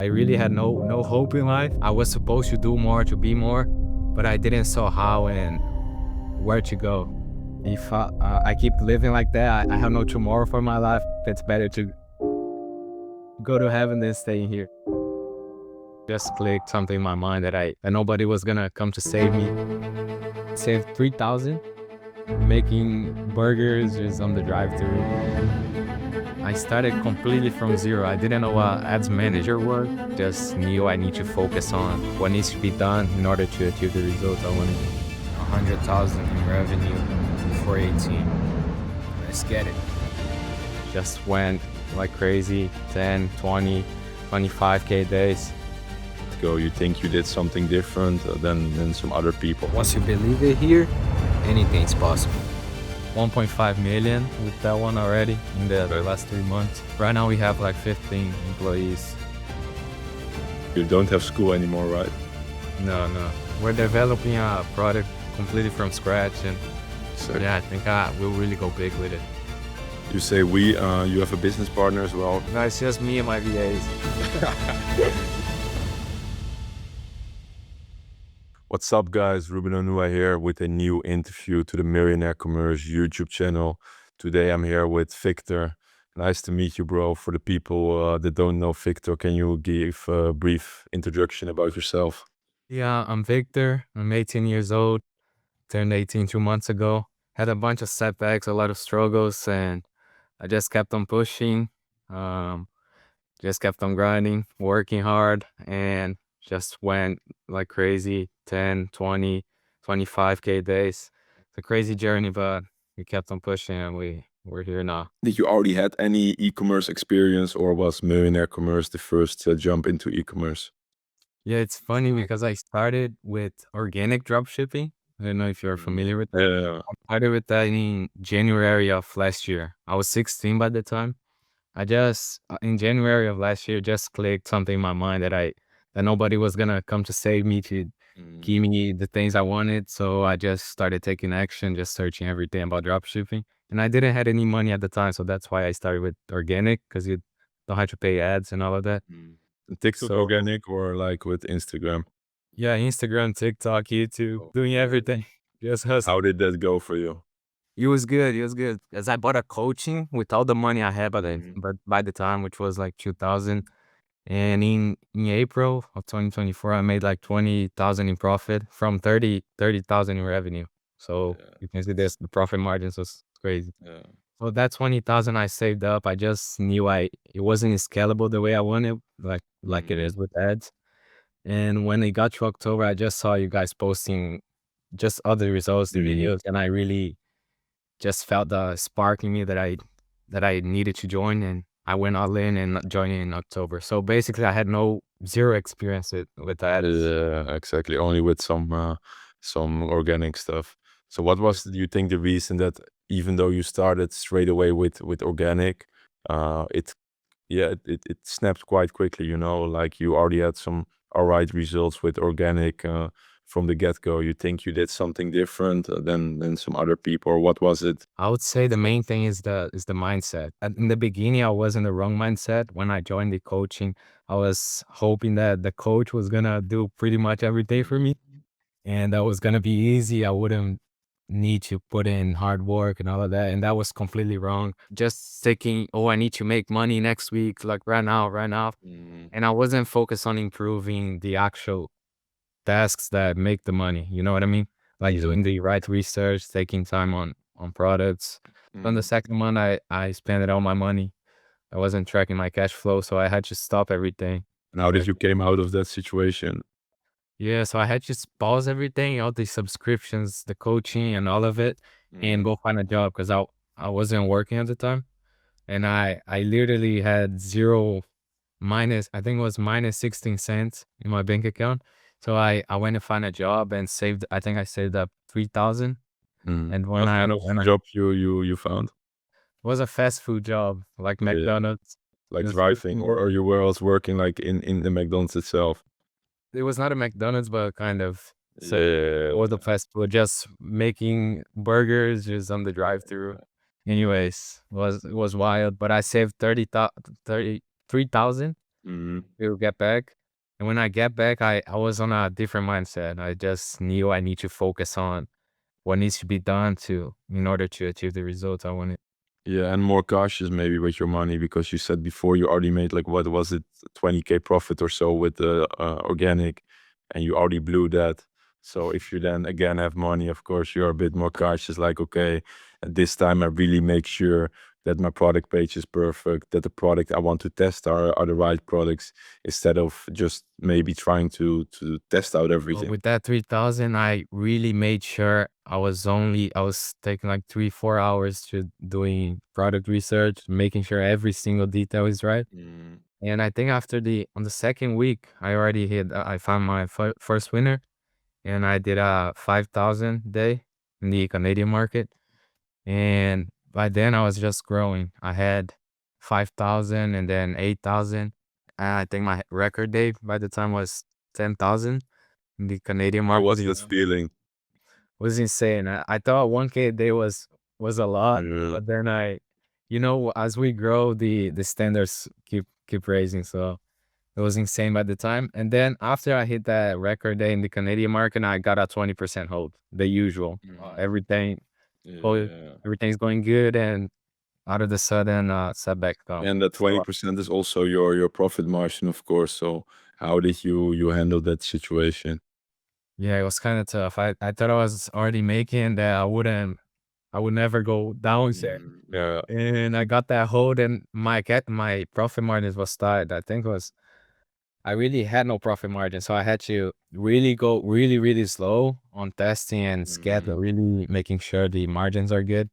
I really had no hope in life. I was supposed to do more, to be more, but I didn't saw how and where to go. If I keep living like that, I have no tomorrow for my life. It's better to go to heaven than staying here. Just clicked something in my mind that nobody was gonna come to save me. Saved 3,000 making burgers just on the drive-through. I started completely from zero. I didn't know what ads manager was. Just knew I need to focus on what needs to be done in order to achieve the results I wanted. 100,000 in revenue before 18. Let's get it. Just went like crazy. 10, 20, 25K days. Go, you think you did something different than some other people. Once you believe it here, anything's possible. 1.5 million with that one already in the last 3 months. Right now we have like 15 employees. You don't have school anymore, right? No. We're developing a product completely from scratch, and so yeah, I think we'll really go big with it. You say you have a business partner as well? No, it's just me and my VAs. What's up, guys? Ruben Onua here with a new interview to the Millionaire Commerce YouTube channel. Today I'm here with Victor. Nice to meet you, bro. For the people that don't know Victor, can you give a brief introduction about yourself? Yeah, I'm Victor. I'm 18 years old. Turned 18 2 months ago. Had a bunch of setbacks, a lot of struggles, and I just kept on pushing. Just kept on grinding, working hard, and just went like crazy. 10, 20, 25K days. It's a crazy journey, but we kept on pushing and we're here now. Did you already had any e-commerce experience, or was Millionaire Commerce the first jump into e-commerce? Yeah, it's funny because I started with organic dropshipping. I don't know if you're familiar with that. Yeah. I started with that in January of last year. I was 16 by the time. I just in January of last year just clicked something in my mind that nobody was gonna come to save me, to give me the things I wanted. So I just started taking action, just searching everything about dropshipping. And I didn't have any money at the time, so that's why I started with organic, because you don't have to pay ads and all of that. TikTok So organic or like with Instagram? yeah, Instagram, TikTok, YouTube, doing everything. Just hustle. How did that go for you? It was good. It was good. As I bought a coaching with all the money I had but by the time, which was like 2,000. And in April of 2024, I made like 20,000 in profit from 30,000 in revenue. So you can see this, the profit margins was crazy. Yeah. So that 20,000 I saved up, I just knew it wasn't scalable the way I wanted, like it is with ads. And when it got to October, I just saw you guys posting just other results, the videos, and I really just felt the spark in me that I needed to join, and I went all in and joined in October. So basically, I had zero experience with that. Exactly. Only with some organic stuff. So what was, do you think, the reason that even though you started straight away with organic, it snapped quite quickly, you know, like you already had some all right results with organic from the get-go. You think you did something different than some other people, or what was it? I would say the main thing is the mindset. And in the beginning, I was in the wrong mindset. When I joined the coaching, I was hoping that the coach was gonna do pretty much everything for me, and that was gonna be easy. I wouldn't need to put in hard work and all of that, and that was completely wrong. Just thinking, oh, I need to make money next week, like right now, and I wasn't focused on improving the actual tasks that make the money. You know what I mean? Like doing the right research, taking time on products. On the second month, I spent all my money. I wasn't tracking my cash flow, so I had to stop everything. And how did you came out of that situation? Yeah, so I had to pause everything, all the subscriptions, the coaching, and all of it, and go find a job because I wasn't working at the time, and I literally had zero minus. I think it was minus 16 cents in my bank account. So I went to find a job and saved. I think I saved up 3,000. And What kind of when I job you found? it was a fast food job like Yeah, McDonald's. like Just driving, or you were also working like in the McDonald's itself? It was not a McDonald's, but kind of. So Yeah. it was a fast food, just making burgers just on the drive-through. Anyways, it was wild, but I saved 33,000 Mhm. We would get back. And when I get back, I was on a different mindset. I just knew I need to focus on what needs to be done to in order to achieve the results I wanted. Yeah, and more cautious maybe with your money because you said before you already made like what was it, 20K profit or so with the organic, and you already blew that. So if you then again have money, of course you're a bit more cautious. Like okay, at this time I really make sure that my product page is perfect, that the product I want to test are the right products, instead of just maybe trying to test out Well, everything. with that 3,000, I really made sure I was taking like 3, 4 hours to doing product research, making sure every single detail is right. Mm, And I think on the second week, I found my first winner and I did a 5,000 day in the Canadian market. And by then I was just growing. I had 5,000 and then 8,000. And I think my record day by the time was 10,000 in the Canadian how market. was that feeling? Was insane. I thought 1K a day was a lot, Yeah. but then as we grow, the standards keep raising. So it was insane by the time. And then after I hit that record day in the Canadian market, I got a 20% hold, the usual. Mm. Everything go Yeah. everything's going good, and out of the sudden, setbacks come. And the So 20% is also your profit margin, of course. So how did you handle that situation? yeah, it was kind of tough. I thought I was already making that I would never go down there. Yeah. And I got that hold and my profit margins was tight. I think it was I really had no profit margin, so I had to really go really, really slow on testing and schedule, Mhm. really making sure the margins are good.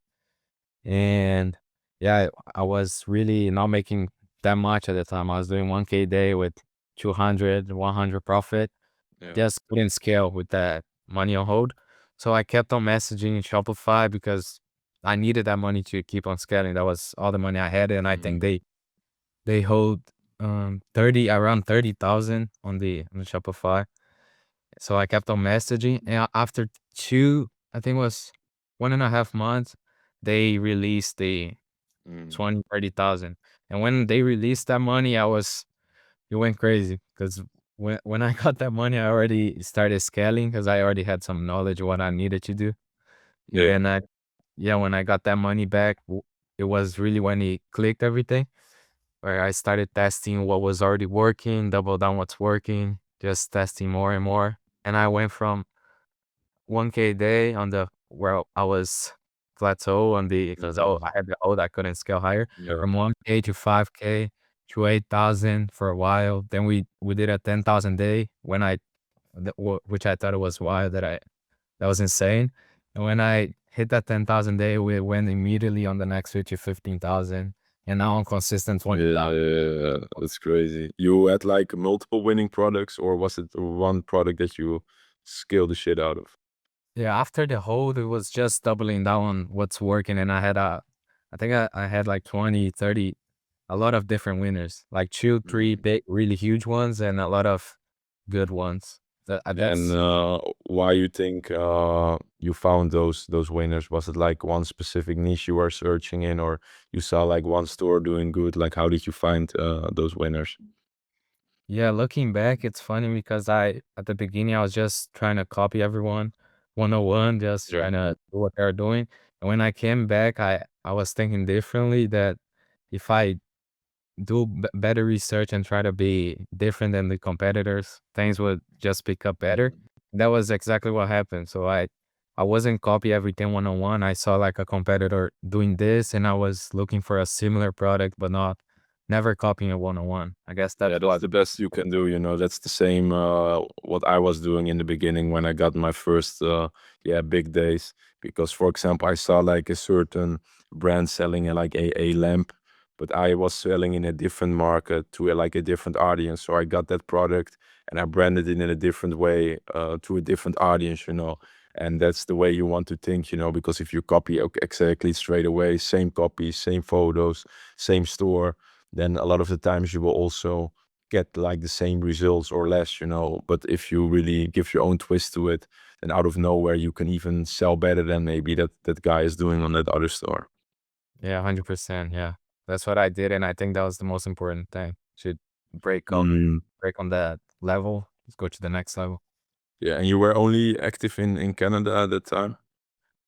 And yeah, I was really not making that much at the time. I was doing 1K a day with 200, 100 profit. Yeah. Just couldn't scale with that money on hold. So I kept on messaging Shopify because I needed that money to keep on scaling. That was all the money I had, and I think Mhm. they hold 30 around 30,000 on the Shopify. So I kept on messaging, and after I think it was 1.5 months, they released the Mm. 20, 30,000. And when they released that money, it went crazy because when I got that money, I already started scaling because I already had some knowledge of what I needed to do. Yeah. And yeah, when I got that money back, it was really when it clicked everything, where I started testing what was already working, double down what's working, just testing more and more. And I went from 1K a day on the where I was plateau on the because Mhm. I had the hold, I couldn't scale higher. Yeah. From 1K to 5K to 8,000 for a while. Then we did a 10,000 day when which I thought it was wild that was insane. And when I hit that 10,000 day, we went immediately on the next week to 15,000 and now on consistent Yeah, 20,000. yeah, that's crazy. You had like multiple winning products, or was it one product that you scaled the shit out of? Yeah, after the hold, it was just doubling down on what's working. And I think I had like 20, 30, a lot of different winners, like two, three Mhm. big, really huge ones and a lot of good ones. And That's why you think you found those winners? Was it like one specific niche you were searching in, or you saw like one store doing good? Like, how did you find those winners? Yeah, looking back, it's funny because at the beginning, I was just trying to copy everyone 101, just Yeah. trying to do what they're doing. And when I came back, I was thinking differently that if I do better research and try to be different than the competitors, things would just pick up better. Mhm. That was exactly what happened. So I wasn't copy everything 101. I saw like a competitor doing this and I was looking for a similar product, but never copying a 101. I guess Yeah, that's that's what. the best you can do, you know. That's the same what I was doing in the beginning when I got my first yeah, big days. Because for example, I saw like a certain brand selling like a lamp, but I was selling in a different market to like a different audience. So I got that product and I branded it in a different way to a different audience, you know. And that's the way you want to think, you know, because if you copy exactly straight away, same copy, same photos, same store, then a lot of the times you will also get like the same results or less, you know. But if you really give your own twist to it, then out of nowhere you can even sell better than maybe that guy is doing on that other store. Yeah, 100%. Yeah. That's what I did. And I think that was the most important thing. Should break up, Mm, break on that level. Let's go to the next level. yeah, and you were only active in Canada at that time?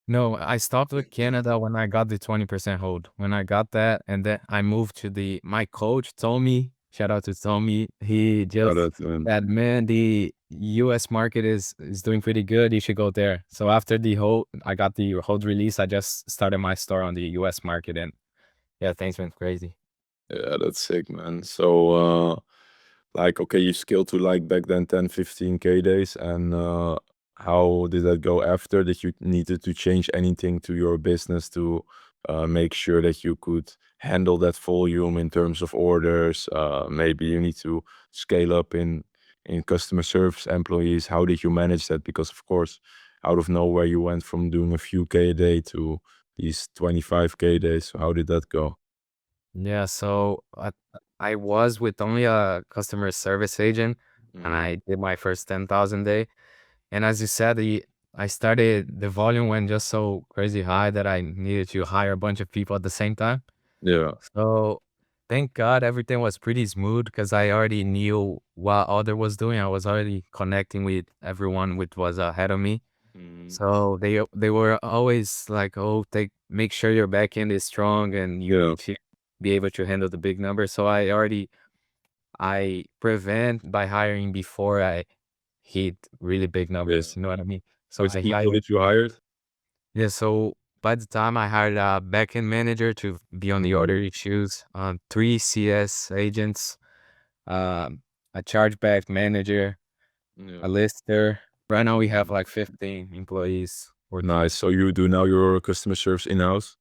No, I stopped with Canada when I got the 20% hold. When I got that, and then I moved to my coach told me, shout out to Tommy, he Shout just out to him. said, man, the US market is doing pretty good. You should go there. So after I got the hold release, I just started my store on the US market, and yeah, things went crazy. Yeah, that's sick, man. So, like, okay, you scaled to like back then 10, 15K days, and how did that go after? Did you needed to change anything to your business to make sure that you could handle that volume in terms of orders? Maybe you need to scale up in customer service employees. How did you manage that? Because of course, out of nowhere, you went from doing a few K a day to these 25K days. So how did that go? Yeah, so I was with only a customer service agent, and Mm, I did my first 10,000 day. And as you said, the volume went just so crazy high that I needed to hire a bunch of people at the same time. yeah. So thank God everything was pretty smooth because I already knew what other was doing. I was already connecting with everyone which was ahead of me. Mm, So they were always like, "Oh, make sure your back end is strong and you yeah. need to be able to handle the big numbers." So I prevent by hiring before I hit really big Yeah. numbers. You know what I mean? So Which I people hired did you hired? Yeah. So by the time I hired a backend manager to be on the order Mm, issues, three CS agents, um, a chargeback manager, a yeah. lister. Right now we have Mm. like 15 employees working. Nice. So you do now your customer service in-house?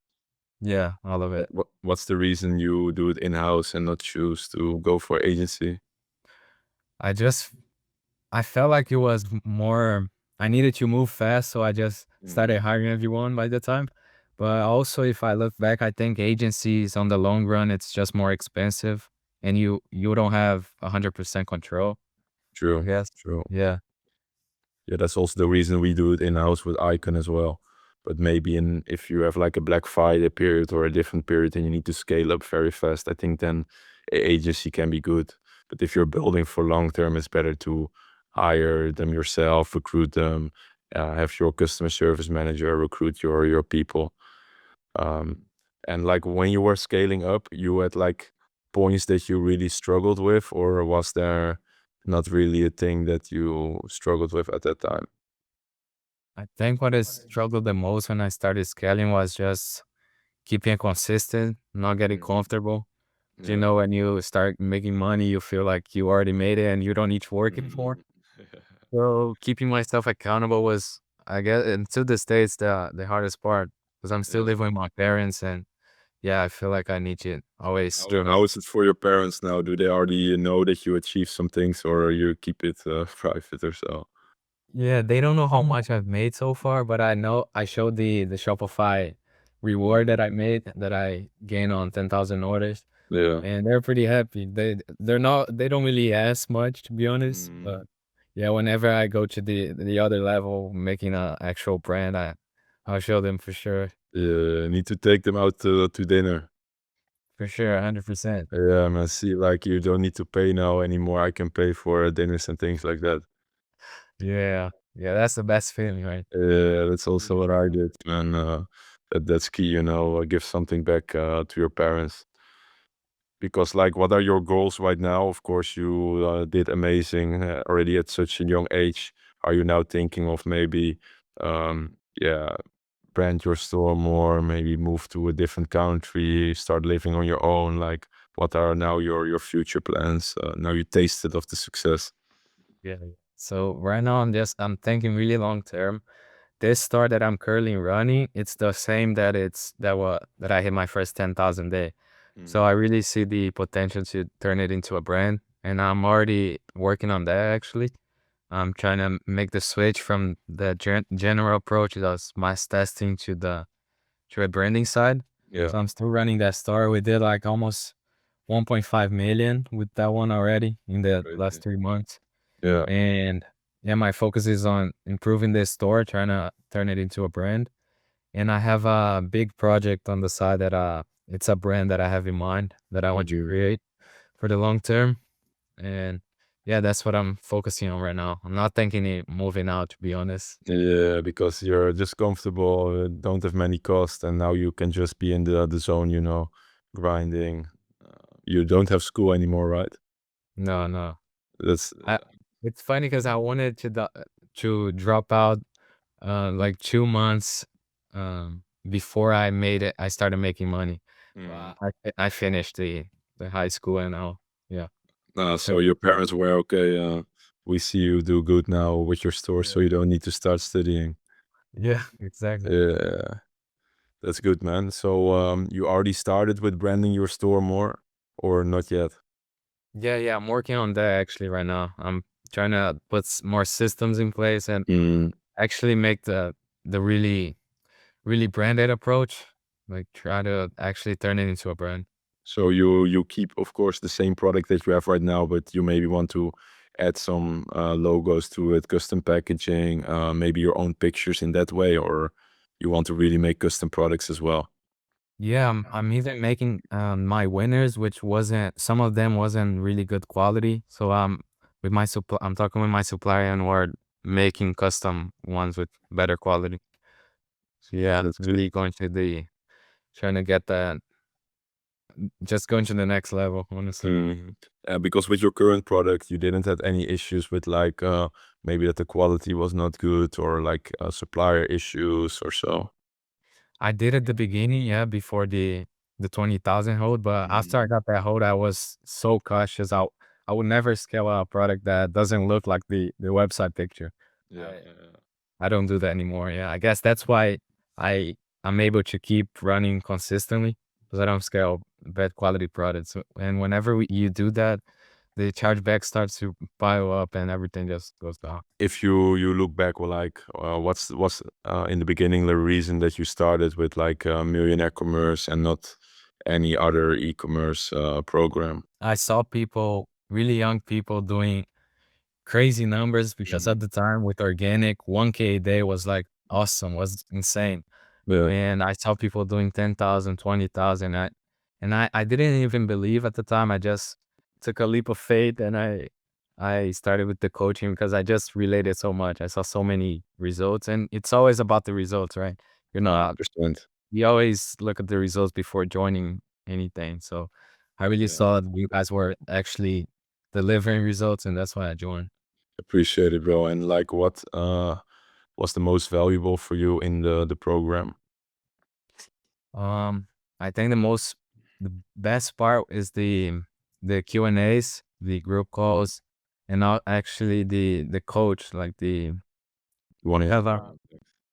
Yeah, all of it. What's the reason you do it in-house and not choose to go for agency? I just I felt like it was more I needed to move fast, so I just started Mm, hiring everyone by the time. But also, if I look back, I think agencies on the long run, it's just more expensive, and you don't have 100% control, I true, guess. true. Yeah. Yeah, that's also the reason we do it in-house with Icon as well. But maybe if you have like a Black Friday period or a different period and you need to scale up very fast, I think then agency can be good. But if you're building for long term, it's better to hire them yourself, recruit them, have your customer service manager recruit your people. Um, and like when you were scaling up, you had like points that you really struggled with, or was there not really a thing that you struggled with at that time? I think what I struggled the most when I started scaling was just keeping it consistent, not getting Mhm. comfortable. You Yeah. know, when you start making money, you feel like you already made it and you don't need to work anymore. Mhm. So keeping myself accountable was, I guess, and to this day, it's the hardest part because I'm still Yeah. living with my parents, and yeah, I feel like I need to always How is it for your parents now? Do they already know that you achieved some things, or you keep it private or so? Yeah, they don't know how much I've made so far, but I know I showed the Shopify reward that Mm. I made that I gained on 10,000 orders, Yeah. and they're pretty happy. They don't really ask much to be honest, Mm. but yeah, whenever I go to the other level, making a actual brand, I'll show them for sure. Yeah, need to take them out to dinner. For sure, 100%. Yeah, man. See, like you don't need to pay now anymore. I can pay for dinners and things like that. Yeah. Yeah, that's the best feeling, right? Yeah, that's also what I did, man. That's key, give something back to your parents. Because, like, what are your goals right now? Of course, you did amazing already at such a young age. Are you now thinking of maybe, yeah, brand your store more, maybe move to a different country, start living on your own? Like, what are now your future plans? Now you tasted of the success. Yeah. So right now I'm thinking really long term. This store that I'm currently running, it's the same that I hit my first 10,000 day. So I Mm. really see the potential to turn it into a brand, and I'm already working on that actually. I'm trying to make the switch from the general approach that's mass testing to a branding side. Yeah, So I'm still running that store. We did like almost 1.5 million with that one already in the last crazy. 3 months. Yeah. And yeah, my focus is on improving this store, trying to turn it into a brand. And I have a big project on the side that it's a brand that I have in mind that I want to Mhm. create for the long term. And yeah, that's what I'm focusing on right now. I'm not thinking of moving out, to be honest. Yeah, because you're just comfortable, don't have many costs, and now you can just be in the zone, grinding. You don't have school anymore, right? No, no. That's I It's funny because I wanted to drop out like 2 months before I started making money. mm. But I finished the high school and now yeah. So your parents were okay. We see you do good now with your store, Yeah. so you don't need to start studying. Yeah, exactly. Yeah, that's good, man. So you already started with branding your store more, or not yet? Yeah, yeah, I'm working on that actually right now. I'm trying to put more systems in place and Mm. actually make the really branded approach. Like try to actually turn it into a brand. So you keep, of course, the same product that you have right now, but you maybe want to add some logos to it, custom packaging, maybe your own pictures in that way, or you want to really make custom products as well. Yeah, I'm even making my winners, which wasn't some of them wasn't really good quality. So with my supply, I'm talking with my supplier and we're making custom ones with better quality. So yeah, That's good. really going to the trying to get that, just going to the next level, honestly. Mhm. Because with your current product, you didn't have any issues with like maybe that the quality was not good or like supplier issues or so. I did at the beginning, yeah, before the 20,000 hold, but after Mhm. I got that hold, I was so cautious. I would never scale out a product that doesn't look like the website picture. Yeah, I yeah, yeah. I don't do that anymore. Yeah, I guess that's why I I'm able to keep running consistently because I don't scale bad quality products. And whenever you do that, the chargeback starts to pile up and everything just goes down. If you look back, well, like what's in the beginning the reason that you started with like Millionaire Commerce and not any other e-commerce program? I saw people, really young people, doing crazy numbers because Mhm. at the time with organic, 1K a day was like awesome, was insane. Yeah, And I saw people doing 10,000, 20,000. I didn't even believe at the time. I just took a leap of faith and I started with the coaching because I just related so much. I saw so many results and it's always about the results, right? You know, 100%. you always look at the results before joining anything. So I really Yeah, saw that you guys were actually delivering results and that's why I joined. appreciate it, bro. And like, what was the most valuable for you in the program? Um, I think the best part is the Q&As, the group calls, and not actually the coach, like You want we to? have a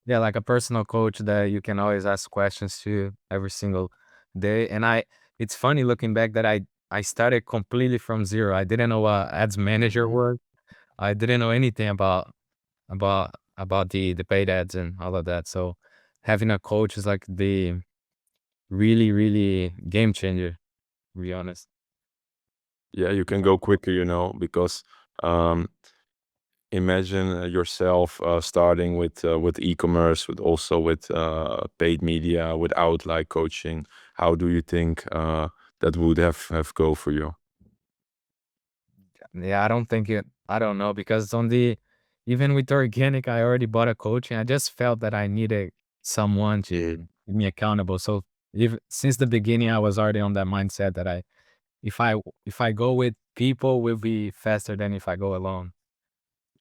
yeah, like a personal coach that you can always ask questions to every single day. And it's funny looking back that I started completely from zero. I didn't know what ads manager Mhm. was. I didn't know anything about the paid ads and all of that. So having a coach is like the really game changer, to be honest. Yeah, you can go quicker, because um, imagine yourself starting with e-commerce, with also with paid media, without like coaching. How do you think that would have go for you? Yeah, I don't know because on the even with organic, I already bought a coach and I just felt that I needed someone to Mhm. keep me accountable. So if since the beginning, I was already on that mindset that if I if I go with people, will be faster than if I go alone.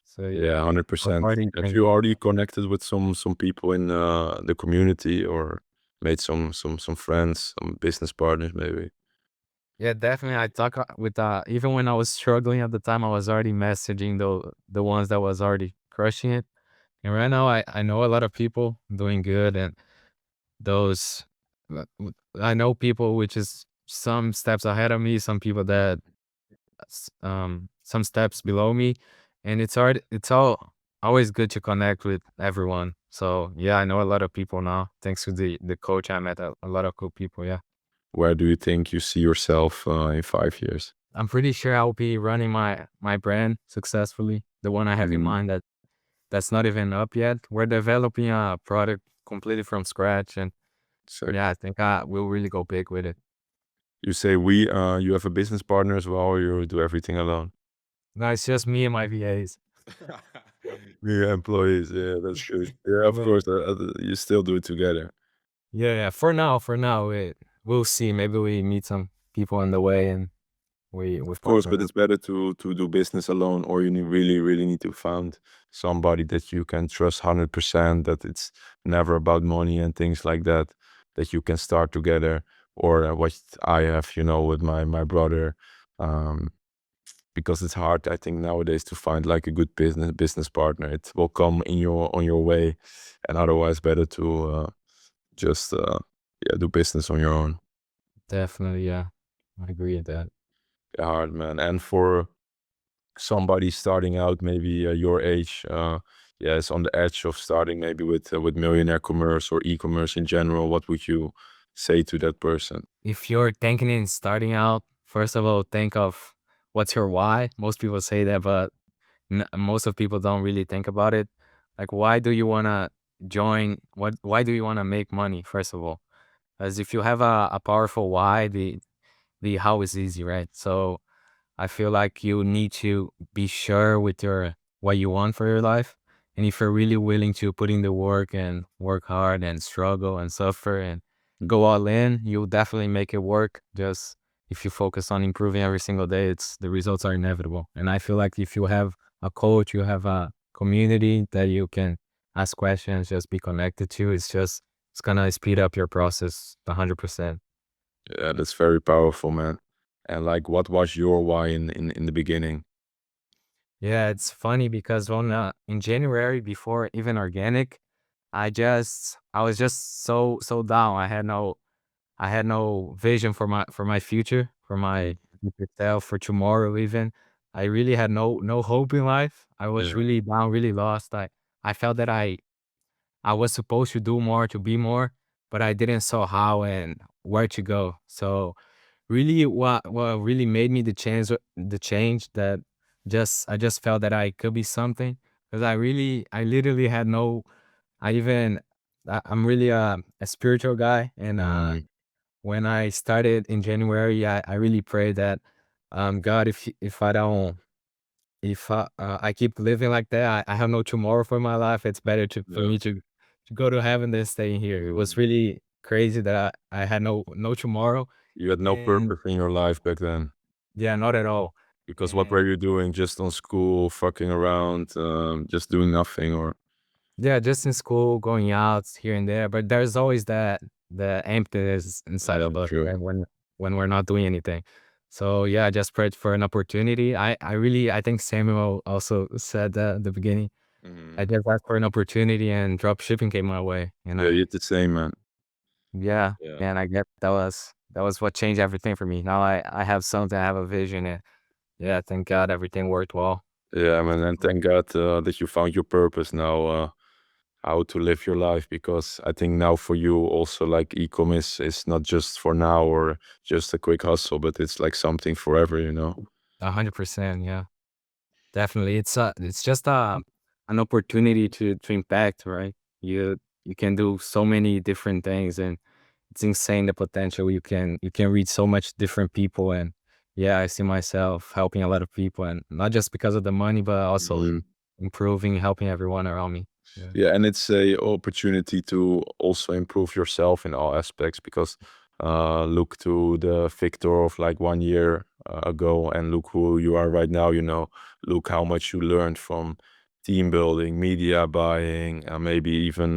So Yeah, I was 100%. already Have you thinking. already connected with some people in the community or made some friends, some business partners maybe? Yeah, definitely. I talk with even when I was struggling at the time, I was already messaging the ones that was already crushing it. And right now, I know a lot of people doing good, and those I know people which is some steps ahead of me, some people that some steps below me, and it's all always good to connect with everyone. So yeah, I know a lot of people now thanks to the coach. I met a lot of cool people. Yeah. Where do you think you see yourself in 5 years? I'm pretty sure I'll be running my brand successfully. The one I have in Mhm. mind that's not even up yet. We're developing a product completely from scratch, and So yeah, I think I will really go big with it. you say you have a business partner as well, or you do everything alone? No, it's just me and my VAs. Your employees, yeah, that's good. Yeah, of Yeah. course, you still do it together. Yeah, yeah. For now, we'll see. Maybe we meet some people on the way and we Of course, but partner up. it's better to do business alone, or you really need to find somebody that you can trust 100%, that it's never about money and things like that, that you can start together. Or what I have, with my brother, um, because it's hard, I think, nowadays to find like a good business partner. It will come in your on your way, and otherwise, better to just yeah, do business on your own. Definitely, yeah. I agree with that. Yeah, hard, man. And for somebody starting out, maybe your age, yeah, is on the edge of starting maybe with millionaire commerce or e-commerce in general, what would you say to that person? If you're thinking in starting out, first of all, think of what's your why. Most people say that, but most of people don't really think about it. Like, why do you wanna join? Why do you wanna make money? First of all, as if you have a powerful why, the how is easy, right? So I feel like you need to be sure with your what you want for your life. And if you're really willing to put in the work and work hard and struggle and suffer and go all in, you'll definitely make it work. Just if you focus on improving every single day, it's the results are inevitable. And I feel like if you have a coach, you have a community that you can ask questions, just be connected to, it's gonna speed up your process 100%. Yeah, that's very powerful, man. And like, what was your why in the beginning? Yeah, it's funny because in January before even organic, I was just so down. I had no vision for my future, for Mm. my future self, for tomorrow even. I really had no hope in life. I was Yeah. really down, really lost. I felt that I was supposed to do more to be more, but I didn't saw how and where to go. So really what really made me the change that just I just felt that I could be something because I literally had no I even I'm really a spiritual guy and Mm. when I started in January I really prayed that God if I don't if I keep living like that I have no tomorrow for my life it's better to for Yeah. me to go to heaven than staying here. It was Mm. really crazy that I had no tomorrow You had no and purpose in your life back then. yeah, not at all. Because what were And you doing? Just on school, fucking around, just doing nothing, or yeah, just in school, going out here and there, but there's always that the emptiness inside yeah, of us, true. right? When we're not doing anything. So yeah, I just prayed for an opportunity. I really I think Samuel also said that at the beginning. I Mhm. just asked for an opportunity and drop shipping came my way. And Yeah, you did the same, man. yeah, Yeah. man, I guess that was what changed everything for me. Now I have something, I have a vision and yeah, thank God everything worked well. Yeah, man, and thank God that you found your purpose now, how to live your life. Because I think now for you also, like, e-commerce is not just for now or just a quick hustle, but it's like something forever, you know? 100%, yeah. Definitely. It's just an opportunity to impact, right? You can do so many different things and it's insane the potential you can reach so much different people and yeah, I see myself helping a lot of people and not just because of the money, but also Mhm. improving, helping everyone around me. Yeah. Yeah, and it's a opportunity to also improve yourself in all aspects. Because look to the Victor of like 1 year ago, and look who you are right now. Look how much you learned from team building, media buying, maybe even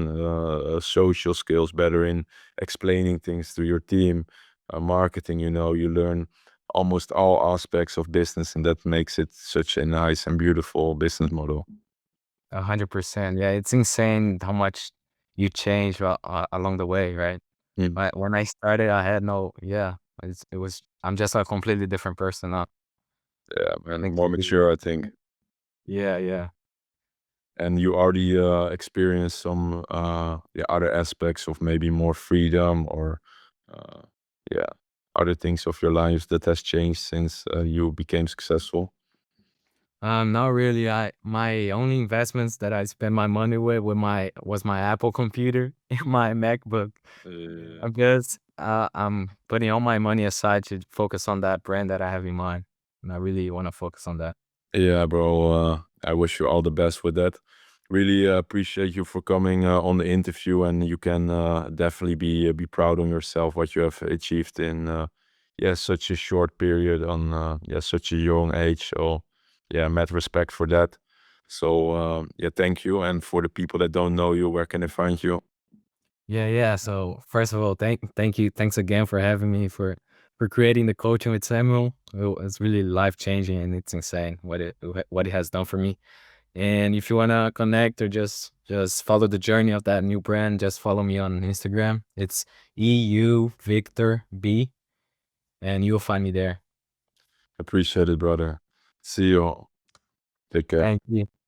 social skills, better in explaining things to your team, marketing. You learn almost all aspects of business, and that makes it such a nice and beautiful business model. 100%. Yeah, it's insane how much you change along the way, right? Mm. When I started, I had it was I'm just a completely different person now. Yeah, man, Thanks more to you. mature, I think. Yeah, yeah. And you already experienced some the other aspects of maybe more freedom, or uh, yeah, other things of your lives that has changed since you became successful. Not really. I my only investments that I spent my money with my was my Apple computer and my MacBook. Yeah. I'm just I'm putting all my money aside to focus on that brand that I have in mind, and I really want to focus on that. Yeah, bro. I wish you all the best with that. Really appreciate you for coming on the interview, and you can definitely be proud on yourself what you have achieved in yeah, such a short period on yeah, such a young age. So yeah, mad respect for that. So yeah, thank you. And for the people that don't know you, where can they find you? Yeah. So first of all, thank you. Thanks again for having me for creating the coaching with Samuel. It's really life changing and it's insane what it has done for me. And if you wanna connect or just follow the journey of that new brand, just follow me on Instagram. It's EU Victor B, and you'll find me there. Appreciate it, brother. See you. Take care. Thank you.